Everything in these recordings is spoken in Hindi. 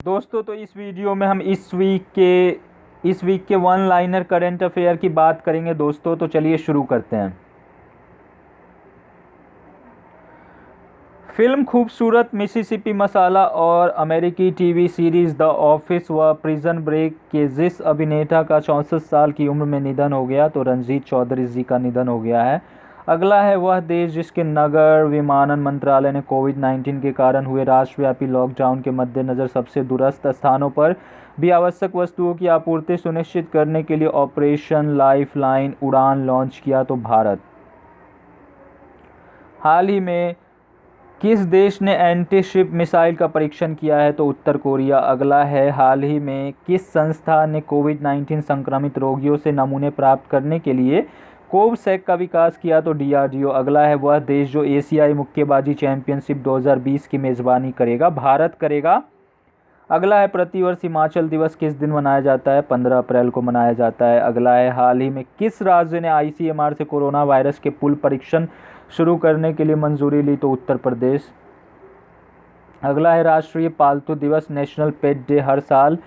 दोस्तों तो इस वीडियो में हम इस वीक के वन लाइनर करंट अफेयर की बात करेंगे दोस्तों। तो चलिए शुरू करते हैं। फिल्म खूबसूरत, मिसिसिपी मसाला और अमेरिकी टीवी सीरीज द ऑफिस व प्रिजन ब्रेक के जिस अभिनेता का 64 साल की उम्र में निधन हो गया, तो रणजीत चौधरी जी का निधन हो गया है। अगला है वह देश जिसके नगर विमानन मंत्रालय ने कोविड-19 के कारण हुए राष्ट्रव्यापी लॉकडाउन के मद्देनज़र सबसे दूरस्थ स्थानों पर भी आवश्यक वस्तुओं की आपूर्ति सुनिश्चित करने के लिए ऑपरेशन लाइफलाइन उड़ान लॉन्च किया, तो भारत। हाल ही में किस देश ने एंटी शिप मिसाइल का परीक्षण किया है, तो उत्तर कोरिया। अगला है हाल ही में किस संस्था ने कोविड-19 संक्रमित रोगियों से नमूने प्राप्त करने के लिए कोवसैक का विकास किया, तो डीआरडीओ। अगला है वह देश जो एशियाई मुक्केबाजी चैंपियनशिप 2020 की मेज़बानी करेगा, भारत करेगा। अगला है प्रतिवर्ष हिमाचल दिवस किस दिन मनाया जाता है, 15 अप्रैल को मनाया जाता है। अगला है हाल ही में किस राज्य ने आईसीएमआर से कोरोना वायरस के पूल परीक्षण शुरू करने के लिए मंजूरी ली, तो उत्तर प्रदेश। अगला है राष्ट्रीय पालतू दिवस नेशनल पेट डे हर साल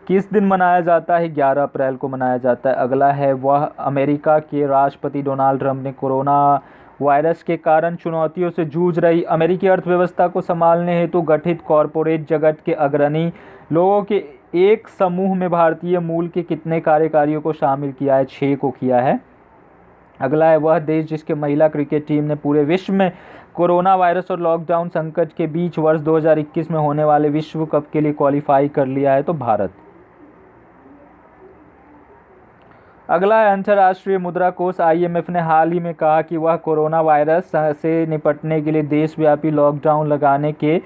किस दिन मनाया जाता है, 11 अप्रैल को मनाया जाता है। अगला है वह अमेरिका के राष्ट्रपति डोनाल्ड ट्रंप ने कोरोना वायरस के कारण चुनौतियों से जूझ रही अमेरिकी अर्थव्यवस्था को संभालने हेतु गठित कॉरपोरेट जगत के अग्रणी लोगों के एक समूह में भारतीय मूल के कितने कार्यकारियों को शामिल किया है, 6 को किया है। अगला है वह देश जिसके महिला क्रिकेट टीम ने पूरे विश्व में कोरोना वायरस और लॉकडाउन संकट के बीच वर्ष 2021 में होने वाले विश्व कप के लिए क्वालिफाई कर लिया है, तो भारत। अगला है अंतर्राष्ट्रीय मुद्रा कोष आईएमएफ ने हाल ही में कहा कि वह कोरोना वायरस से निपटने के लिए देशव्यापी लॉकडाउन लगाने के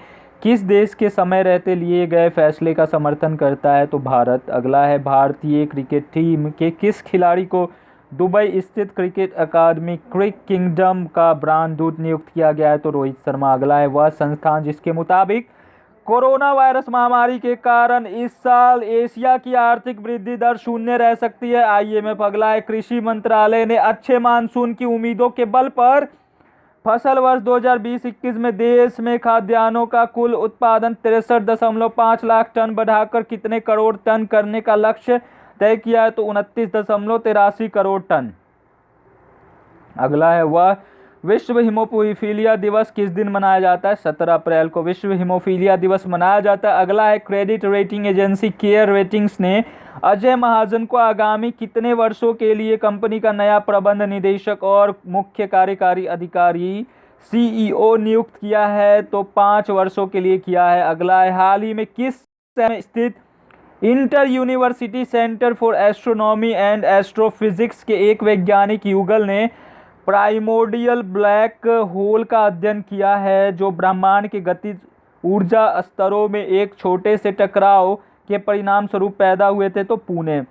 किस देश के समय रहते लिए गए फैसले का समर्थन करता है, तो भारत। अगला है भारतीय क्रिकेट टीम के किस खिलाड़ी को दुबई स्थित क्रिकेट अकादमी क्रिक किंगडम का ब्रांड दूत नियुक्त किया गया है, तो रोहित शर्मा। अगला है वह संस्थान जिसके मुताबिक कोरोना वायरस महामारी के कारण इस साल एशिया की आर्थिक वृद्धि दर 0 रह सकती है, आईएमएफ। अगला है कृषि मंत्रालय ने अच्छे मानसून की उम्मीदों के बल पर फसल वर्ष 2020-21 में देश में खाद्यान्नों का कुल उत्पादन 63.5 लाख टन बढ़ाकर कितने करोड़ टन करने का लक्ष्य तय किया है, तो 29.83 करोड़ टन। अगला है वह विश्व हीमोफीलिया दिवस किस दिन मनाया जाता है, 17 अप्रैल को विश्व हीमोफीलिया दिवस मनाया जाता है। अगला है credit rating agency care ratings ने अजय महाजन को आगामी कितने वर्षों के लिए कंपनी का नया प्रबंध निदेशक और मुख्य कार्यकारी अधिकारी सीईओ नियुक्त किया है, तो 5 वर्षों के लिए किया है। अगला है हाल ही में किस शहर में स्थित inter university centre for astronomy and astrophysics के एक वैज्ञानिक युगल ने प्राइमोर्डियल ब्लैक होल का अध्ययन किया है, जो ब्रह्मांड के गतिज ऊर्जा स्तरों में एक छोटे से टकराव के परिणाम स्वरूप पैदा हुए थे, तो पुणे।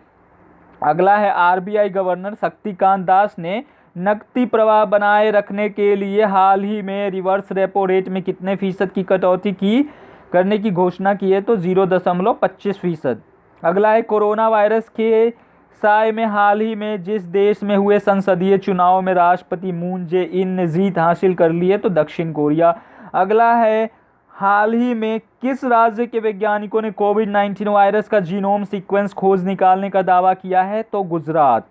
अगला है आरबीआई गवर्नर शक्तिकांत दास ने नकदी प्रवाह बनाए रखने के लिए हाल ही में रिवर्स रेपो रेट में कितने फीसद की कटौती करने की घोषणा की है, तो 0.25%। अगला है कोरोना वायरस के साय में हाल ही में जिस देश में हुए संसदीय चुनाव में राष्ट्रपति मून जे इन ने जीत हासिल कर ली है, तो दक्षिण कोरिया। अगला है हाल ही में किस राज्य के वैज्ञानिकों ने कोविड-19 वायरस का जीनोम सीक्वेंस खोज निकालने का दावा किया है, तो गुजरात।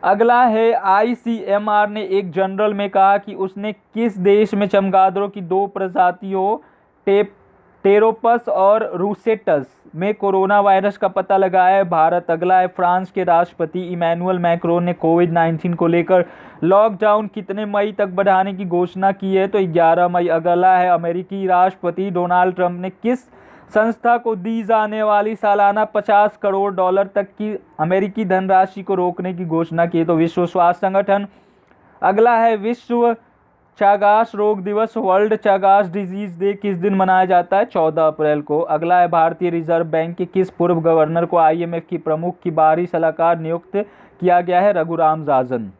अगला है आईसीएमआर ने एक जर्नल में कहा कि उसने किस देश में चमगादड़ों की 2 प्रजातियों टेरोपस और रूसेटस में कोरोना वायरस का पता लगाया है, भारत। अगला है फ्रांस के राष्ट्रपति इमैनुअल मैक्रोन ने कोविड-19 को लेकर लॉकडाउन कितने मई तक बढ़ाने की घोषणा की है, तो 11 मई। अगला है अमेरिकी राष्ट्रपति डोनाल्ड ट्रंप ने किस संस्था को दी जाने वाली सालाना $50 करोड़ तक की अमेरिकी धनराशि को रोकने की घोषणा की है, तो विश्व स्वास्थ्य संगठन। अगला है विश्व चागास रोग दिवस वर्ल्ड चागास डिजीज डे किस दिन मनाया जाता है, 14 अप्रैल को। अगला है भारतीय रिजर्व बैंक के किस पूर्व गवर्नर को आईएमएफ की प्रमुख की बाहरी सलाहकार नियुक्त किया गया है, रघुराम राजन।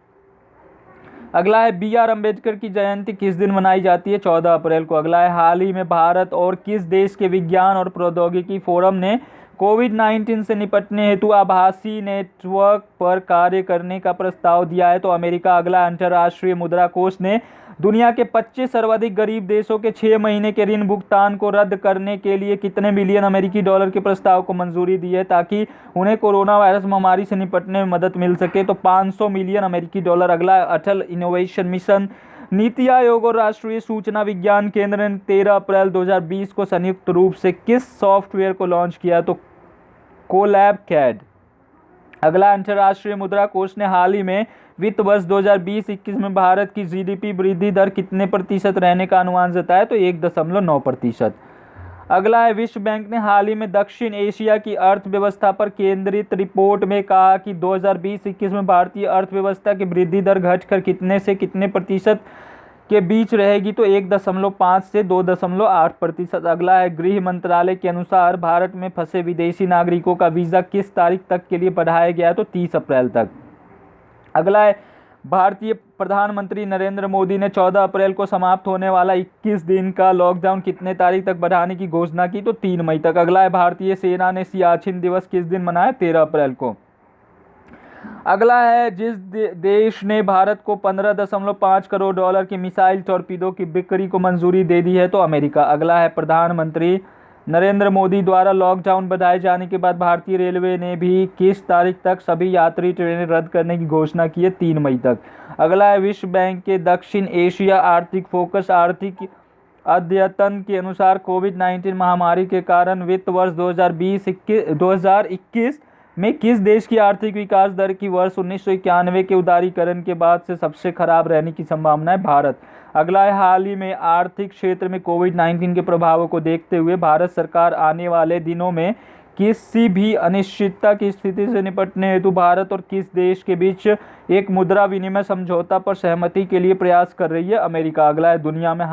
अगला है बी आर अम्बेडकर की जयंती किस दिन मनाई जाती है, 14 अप्रैल को। अगला है हाल ही में भारत और किस देश के विज्ञान और प्रौद्योगिकी फोरम ने कोविड-19 से निपटने हेतु आभासी नेटवर्क पर कार्य करने का प्रस्ताव दिया है, तो अमेरिका। अगला अंतर्राष्ट्रीय मुद्रा कोष ने दुनिया के 25 सर्वाधिक गरीब देशों के 6 महीने के ऋण भुगतान को रद्द करने के लिए कितने बिलियन अमेरिकी डॉलर के प्रस्ताव को मंजूरी दी है ताकि उन्हें कोरोना वायरस महामारी से निपटने में मदद मिल सके? तो 500 मिलियन अमेरिकी डॉलर। अगला, अटल इनोवेशन मिशन। नीति आयोग और राष्ट्रीय सूचना विज्ञान केंद्र ने 13 अप्रैल 2020 को संयुक्त रूप से किस सॉफ्टवेयर को लॉन्च किया? तो कोलैब कैड। अगला, अंतर्राष्ट्रीय मुद्रा कोष ने हाल ही में वित्त वर्ष 2020-21 में भारत की जीडीपी वृद्धि दर कितने प्रतिशत रहने का अनुमान जताया? तो 1.9%। अगला है, विश्व बैंक ने हाल ही में दक्षिण एशिया की अर्थव्यवस्था पर केंद्रित रिपोर्ट में कहा कि 2020-21 में भारतीय अर्थव्यवस्था की वृद्धि दर घटकर कितने से कितने प्रतिशत के बीच रहेगी? तो 1.5 से 2.8%। अगला है, गृह मंत्रालय के अनुसार भारत में फंसे विदेशी नागरिकों का वीज़ा किस तारीख तक के लिए बढ़ाया गया है? तो 30 अप्रैल तक। अगला है, भारतीय प्रधानमंत्री नरेंद्र मोदी ने 14 अप्रैल को समाप्त होने वाला 21 दिन का लॉकडाउन कितने तारीख तक बढ़ाने की घोषणा की? तो 3 मई तक। अगला है, भारतीय सेना ने सियाचिन दिवस किस दिन मनाया? 13 अप्रैल को। अगला है, जिस देश ने भारत को 15.5 करोड़ डॉलर की मिसाइल टॉर्पीडो की बिक्री को मंजूरी दे दी है? तो अमेरिका। अगला है, प्रधानमंत्री नरेंद्र मोदी द्वारा लॉकडाउन बढ़ाए जाने के बाद भारतीय रेलवे ने भी किस तारीख तक सभी यात्री ट्रेनें रद्द करने की घोषणा की है? 3 मई तक। अगला है, विश्व बैंक के दक्षिण एशिया आर्थिक फोकस आर्थिक अद्यतन के अनुसार कोविड-19 महामारी के कारण वित्त वर्ष 2021 में किस देश की आर्थिक विकास दर की वर्ष 1991 के उदारीकरण के बाद से सबसे खराब रहने की संभावना है? भारत। अगला है, हाल ही में आर्थिक क्षेत्र में कोविड-19 के प्रभावों को देखते हुए भारत सरकार आने वाले दिनों में किसी भी अनिश्चितता की स्थिति से निपटने हेतु भारत और किस देश के बीच एक मुद्रा विनिमय समझौता पर सहमति के लिए प्रयास कर रही है? अमेरिका। अगला है, दुनिया में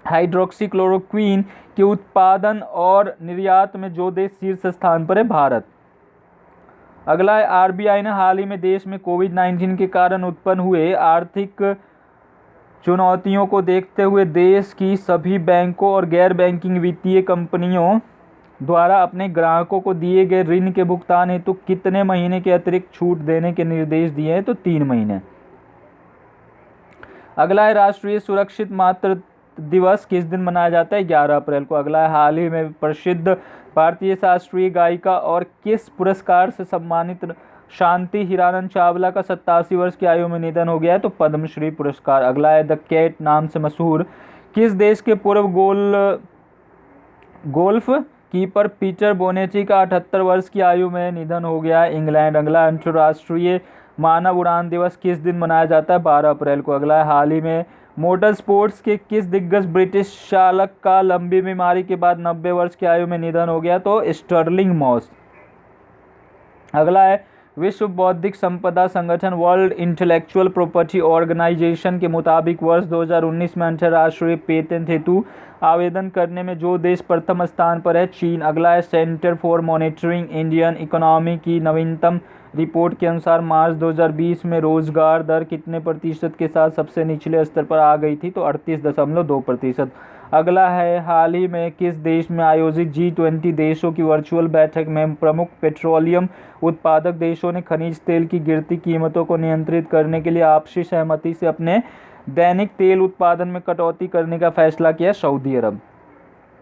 हाइड्रोक्सीक्लोरोक्वीन के उत्पादन और निर्यात में जो देश शीर्ष स्थान पर है? भारत। अगला है, आरबीआई ने हाल ही में देश में कोविड-19 के कारण उत्पन्न हुए आर्थिक चुनौतियों को देखते हुए देश की सभी बैंकों और गैर बैंकिंग वित्तीय कंपनियों द्वारा अपने ग्राहकों को दिए गए ऋण के भुगतान हेतु कितने महीने के अतिरिक्त छूट देने के निर्देश दिए हैं? तो 3 महीने। अगला है, राष्ट्रीय सुरक्षित मातृ दिवस किस दिन मनाया जाता है? 11 अप्रैल को। अगला है, हाल ही में प्रसिद्ध भारतीय शास्त्रीय गायिका और किस पुरस्कार से सम्मानित शांति हीरानंद चावला का 87 वर्ष की आयु में निधन हो गया है? तो पद्मश्री पुरस्कार। अगला है, द कैट नाम से मशहूर किस देश के पूर्व गोल्फ कीपर पीटर बोनेची का 78 वर्ष की आयु में निधन हो गया है? इंग्लैंड। अगला, अंतर्राष्ट्रीय मानव उड़ान दिवस किस दिन मनाया जाता है? 12 अप्रैल को। अगला है, हाल ही में मोटर स्पोर्ट्स के किस दिग्गज ब्रिटिश चालक का लंबी बीमारी के बाद 90 वर्ष की आयु में निधन हो गया? तो स्टर्लिंग मॉस। अगला है, विश्व बौद्धिक संपदा संगठन वर्ल्ड इंटेलेक्चुअल प्रॉपर्टी ऑर्गेनाइजेशन के मुताबिक वर्ष 2019 में अंतर्राष्ट्रीय पेटेंट हेतु आवेदन करने में जो देश प्रथम स्थान पर है? चीन। अगला है, centre for monitoring Indian economy की नवीनतम रिपोर्ट के अनुसार मार्च 2020 में रोजगार दर कितने प्रतिशत के साथ सबसे निचले स्तर पर आ गई थी? तो 38.2%। अगला है, हाल ही में किस देश में आयोजित G20 देशों की वर्चुअल बैठक में प्रमुख पेट्रोलियम उत्पादक देशों ने खनिज तेल की गिरती कीमतों को नियंत्रित करने के लिए आपसी सहमति से अपने दैनिक तेल उत्पादन में कटौती करने का फैसला किया? सऊदी अरब।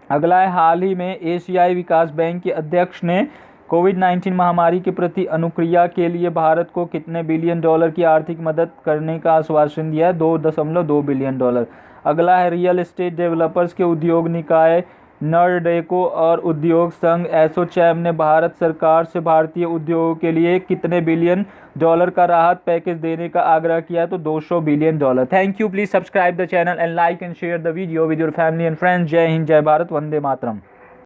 अगला है, हाल ही में एशियाई विकास बैंक के अध्यक्ष ने कोविड-19 महामारी के प्रति अनुक्रिया के लिए भारत को कितने बिलियन डॉलर की आर्थिक मदद करने का आश्वासन दिया है? 2.2 बिलियन डॉलर। अगला है, रियल एस्टेट डेवलपर्स के उद्योग निकाय नर्डेको और उद्योग संघ एसोचैम ने भारत सरकार से भारतीय उद्योगों के लिए कितने बिलियन डॉलर का राहत पैकेज देने का आग्रह किया है? तो 200 billion dollar. Thank you. Please subscribe the channel and like and share the video with your family and friends. जय हिंद, जय भारत, वंदे मातरम।